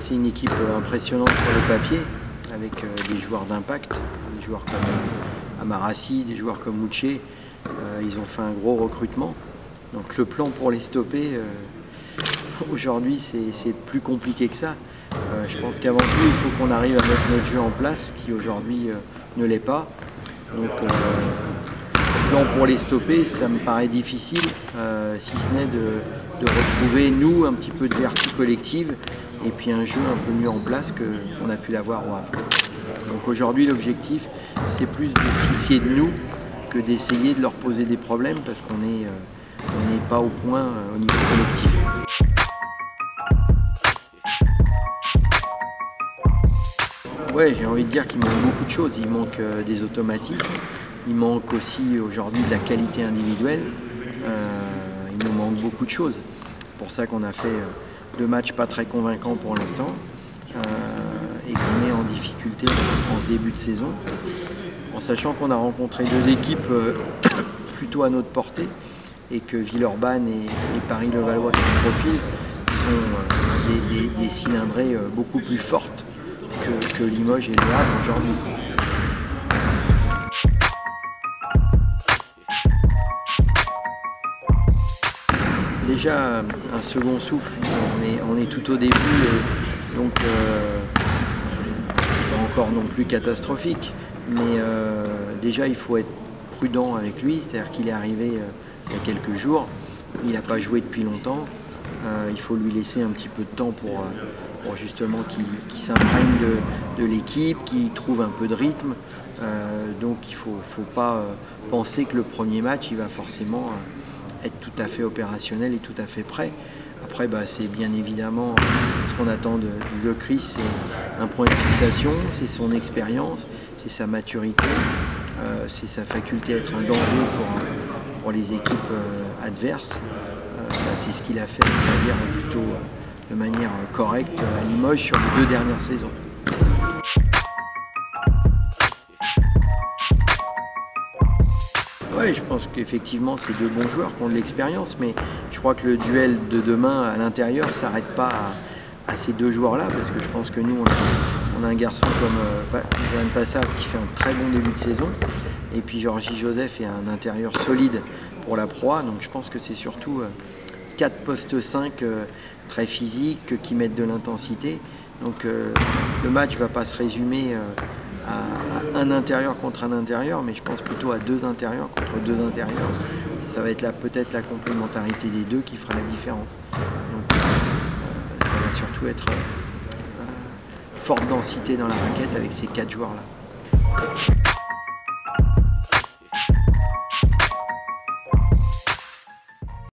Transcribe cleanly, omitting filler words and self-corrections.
c'est une équipe impressionnante sur le papier, avec des joueurs d'impact, des joueurs comme Amarassi, des joueurs comme Mouché. Ils ont fait un gros recrutement. Donc le plan pour les stopper, aujourd'hui, c'est plus compliqué que ça. Je pense qu'avant tout, il faut qu'on arrive à mettre notre jeu en place, qui aujourd'hui ne l'est pas. Donc le plan pour les stopper, ça me paraît difficile, si ce n'est de retrouver, nous, un petit peu de vertu collective et puis un jeu un peu mieux en place qu'on a pu l'avoir au Havre. Donc aujourd'hui, l'objectif, c'est plus de se soucier de nous que d'essayer de leur poser des problèmes parce qu'on n'est pas au point au niveau collectif. Ouais, j'ai envie de dire qu'il manque beaucoup de choses. Il manque des automatismes, il manque aussi aujourd'hui de la qualité individuelle. Il nous manque beaucoup de choses. C'est pour ça qu'on a fait 2 matchs pas très convaincants pour l'instant et qu'on est en difficulté en ce début de saison. En sachant qu'on a rencontré 2 équipes plutôt à notre portée et que Villeurbanne et Paris-Levallois qui se profilent sont des cylindrées beaucoup plus fortes que Limoges et Le Havre aujourd'hui. Déjà un second souffle, on est tout au début, donc c'est pas encore non plus catastrophique, mais déjà il faut être prudent avec lui, c'est-à-dire qu'il est arrivé il y a quelques jours, il n'a pas joué depuis longtemps, il faut lui laisser un petit peu de temps pour justement qu'il s'imprègne de l'équipe, qu'il trouve un peu de rythme, donc il ne faut pas penser que le premier match il va forcément être tout à fait opérationnel et tout à fait prêt. Après, c'est bien évidemment ce qu'on attend de Chris, c'est un point de fixation, c'est son expérience, c'est sa maturité, c'est sa faculté à être un danger pour les équipes adverses. C'est ce qu'il a fait, on va dire, plutôt de manière correcte à Limoges sur les 2 dernières saisons. Oui, je pense qu'effectivement c'est 2 bons joueurs qui ont de l'expérience, mais je crois que le duel de demain à l'intérieur ne s'arrête pas à ces 2 joueurs-là, parce que je pense que nous, on a un garçon comme Johan Passave qui fait un très bon début de saison, et puis Georgie Joseph est un intérieur solide pour la proie, donc je pense que c'est surtout 4 postes 5 très physiques qui mettent de l'intensité. Donc le match ne va pas se résumer à un intérieur contre un intérieur, mais je pense plutôt à 2 intérieurs contre 2 intérieurs. Ça va être peut-être la complémentarité des 2 qui fera la différence. Donc ça va surtout être forte densité dans la raquette avec ces 4 joueurs-là.